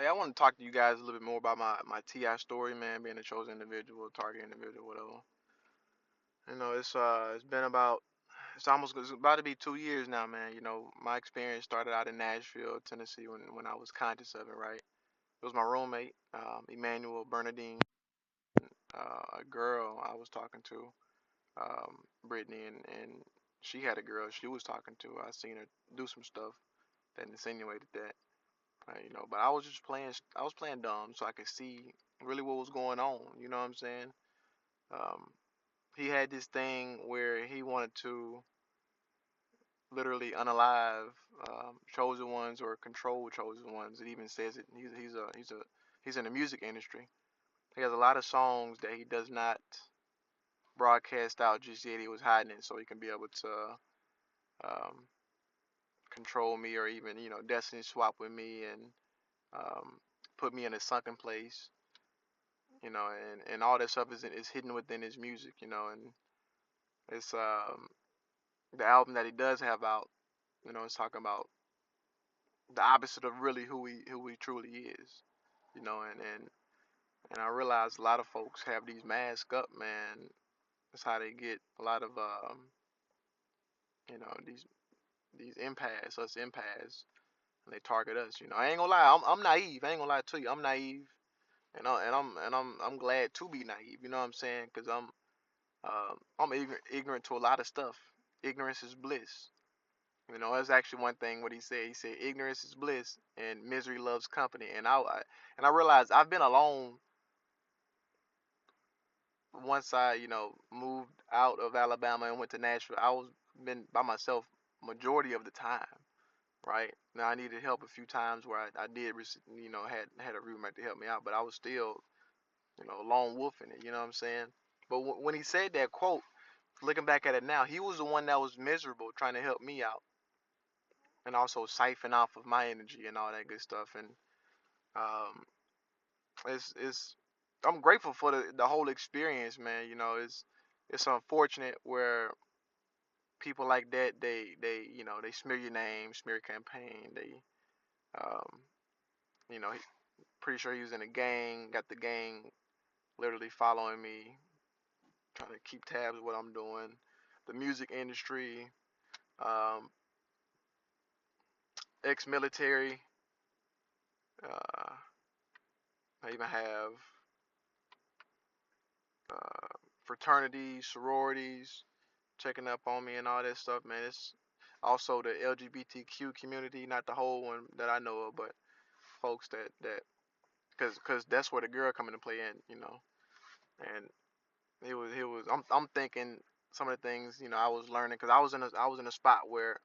Hey, I want to talk to you guys a little bit more about my T.I story, man, being a chosen individual, target individual, whatever. It's been it's about to be 2 years now, man. My experience started out in Nashville, Tennessee, when I was conscious of it, right? It was my roommate, Emmanuel Bernadine, a girl I was talking to, Brittany, and she had a girl she was talking to. I seen her do some stuff that insinuated that. But I was playing dumb so I could see really what was going on. You know what I'm saying? Um, he had this thing where he wanted to literally unalive chosen ones or control chosen ones. It even says it. He's in the music industry. He has a lot of songs that he does not broadcast out just yet. He was hiding it so he can be able to um, control me or even destiny swap with me and um, put me in a sunken place. And all that stuff is hidden within his music, and it's the album that he does have out, it's talking about the opposite of really who he truly is, and I realize a lot of folks have these masks up, man. That's how they get a lot of these empaths, and they target us. I ain't gonna lie, I'm naive. I ain't gonna lie to you, I'm naive, and I'm glad to be naive. You know what I'm saying? Cause I'm ignorant to a lot of stuff. Ignorance is bliss. That's actually one thing what he said. He said ignorance is bliss and misery loves company. And I realized I've been alone once I moved out of Alabama and went to Nashville. I was been by myself majority of the time. Right now, I needed help a few times where I did had a roommate to help me out, but I was still lone wolfing it. You know what I'm saying? But when he said that quote, looking back at it now, he was the one that was miserable trying to help me out and also siphon off of my energy and all that good stuff. And um, it's I'm grateful for the whole experience, man. It's unfortunate where people like that they smear your name, smear your campaign. They um, he, pretty sure he was in a gang, got the gang literally following me, trying to keep tabs of what I'm doing. The music industry, um, ex-military. Uh, I even have fraternities, sororities, checking up on me and all that stuff, man. It's also the LGBTQ community, not the whole one that I know of, but folks that because that's where the girl come into play in, and I'm thinking some of the things I was learning because I was in a spot where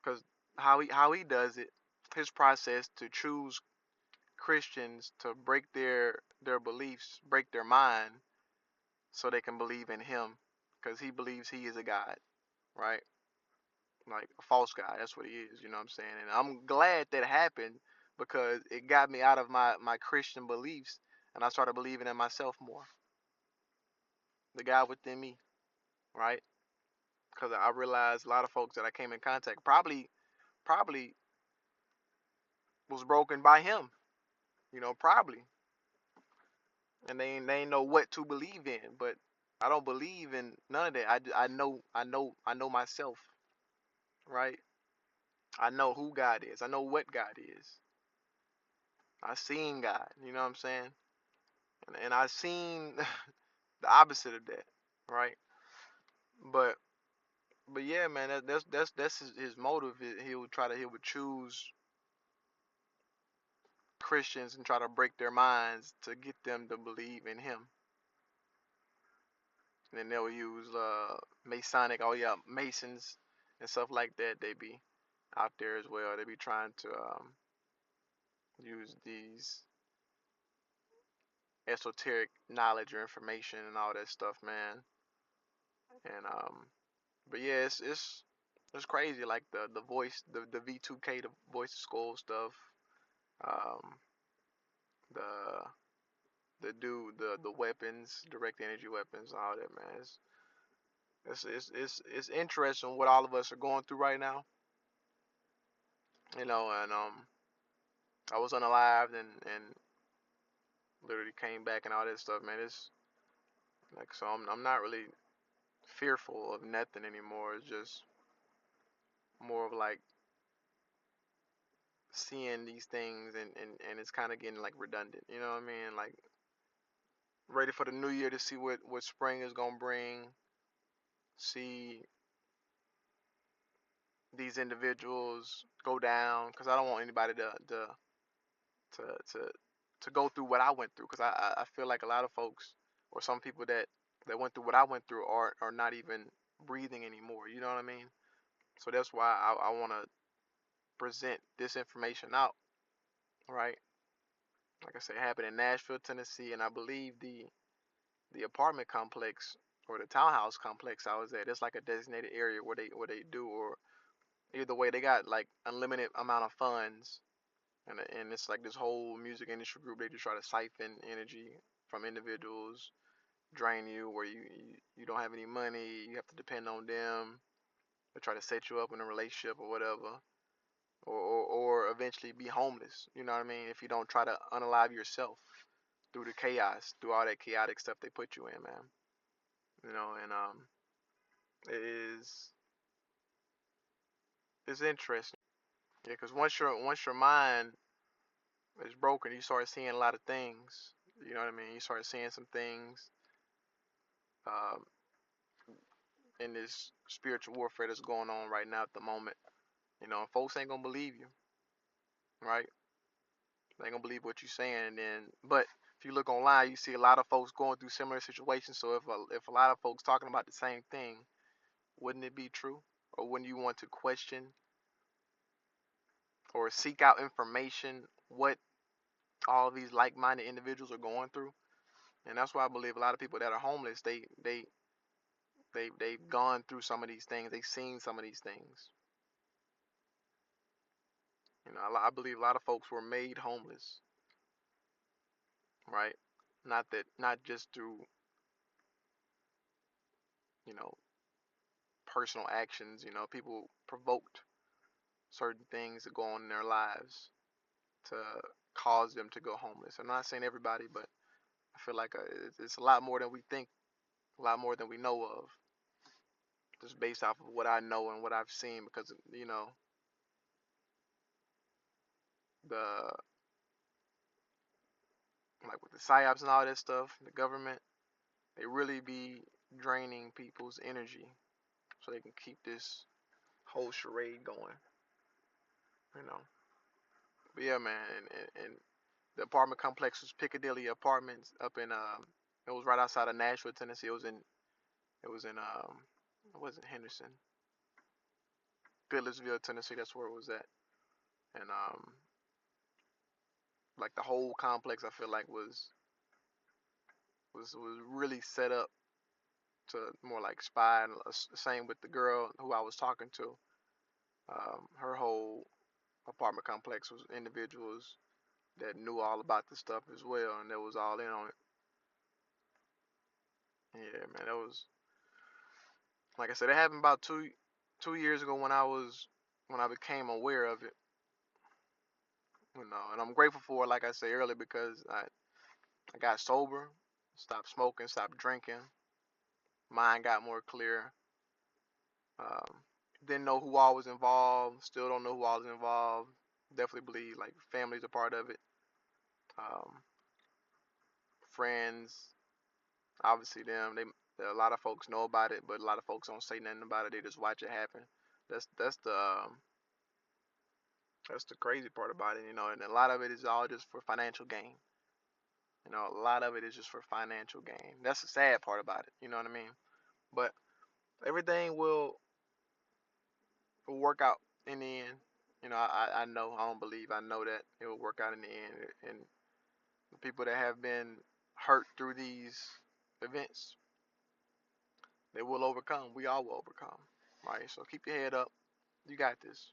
because how he does it, his process to choose Christians to break their beliefs, break their mind, so they can believe in him, because he believes he is a god, right? Like a false god. That's what he is. You know what I'm saying? And I'm glad that happened because it got me out of my Christian beliefs, and I started believing in myself more, the God within me, right? Because I realized a lot of folks that I came in contact probably was broken by him, probably, and they ain't know what to believe in. But I don't believe in none of that. I know myself, right? I know who God is. I know what God is. I seen God. You know what I'm saying? And I seen the opposite of that, right? But but yeah, man, that's his motive. He would choose Christians and try to break their minds to get them to believe in him. And then they'll use Masonic, oh yeah, Masons and stuff like that. They be out there as well. They be trying to use these esoteric knowledge or information and all that stuff, man. And but yeah, it's crazy. Like the voice, the V2K, the voice of skull stuff. Um, the the weapons, direct energy weapons, all that, man. It's interesting what all of us are going through right now. And I was unalived and literally came back and all that stuff, man. It's like, so I'm not really fearful of nothing anymore. It's just more of like seeing these things and it's kind of getting like redundant. You know what I mean? Like ready for the new year to see what spring is gonna bring. See these individuals go down because I don't want anybody to to to go through what I went through because I feel like a lot of folks or some people that went through what I went through are not even breathing anymore. You know what I mean? So that's why I want to present this information out, right? Like I said, it happened in Nashville, Tennessee, and I believe the apartment complex or the townhouse complex I was at, it's like a designated area where they do, or either way they got like unlimited amount of funds, and it's like this whole music industry group. They just try to siphon energy from individuals, drain you where you don't have any money, you have to depend on them. They try to set you up in a relationship or whatever, or eventually be homeless. You know what I mean? If you don't try to unalive yourself through the chaos, through all that chaotic stuff they put you in, man. You know, and it is it's interesting. Yeah, because once your mind is broken, you start seeing a lot of things. You know what I mean? You start seeing some things um, in this spiritual warfare that's going on right now at the moment. You know, and folks ain't gonna believe you, right? They ain't gonna believe what you're saying. And then, but if you look online, you see a lot of folks going through similar situations. So if a lot of folks talking about the same thing, wouldn't it be true? Or wouldn't you want to question or seek out information what all these like-minded individuals are going through? And that's why I believe a lot of people that are homeless, they've gone through some of these things. They've seen some of these things. You know, I believe a lot of folks were made homeless, right? Not just through, you know, personal actions. You know, people provoked certain things that go on in their lives to cause them to go homeless. I'm not saying everybody, but I feel like it's a lot more than we think, a lot more than we know of, just based off of what I know and what I've seen. Because you know, the like with the psyops and all that stuff, the government, they really be draining people's energy so they can keep this whole charade going. You know, but yeah, man, and the apartment complex was Piccadilly Apartments up in it was right outside of Nashville, Tennessee. It was in it wasn't Henderson, Goodlettsville, Tennessee. That's where it was at. And like the whole complex, I feel like was really set up to more like spy. And same with the girl who I was talking to. Her whole apartment complex was individuals that knew all about the stuff as well, and that was all in on it. Yeah, man, that was like I said. It happened about 2 years ago when I became aware of it. You know, and I'm grateful for it. Like I said earlier, because I got sober, stopped smoking, stopped drinking. Mind got more clear. Um, didn't know who all was involved. Still don't know who all is involved. Definitely believe like family's a part of it. Um, friends, obviously them. A lot of folks know about it, but a lot of folks don't say nothing about it. They just watch it happen. That's the crazy part about it, you know. And a lot of it is all just for financial gain. You know, a lot of it is just for financial gain. That's the sad part about it. You know what I mean? But everything will work out in the end. You know, I know. I don't believe. I know that it will work out in the end. And the people that have been hurt through these events, they will overcome. We all will overcome. Right? So keep your head up. You got this.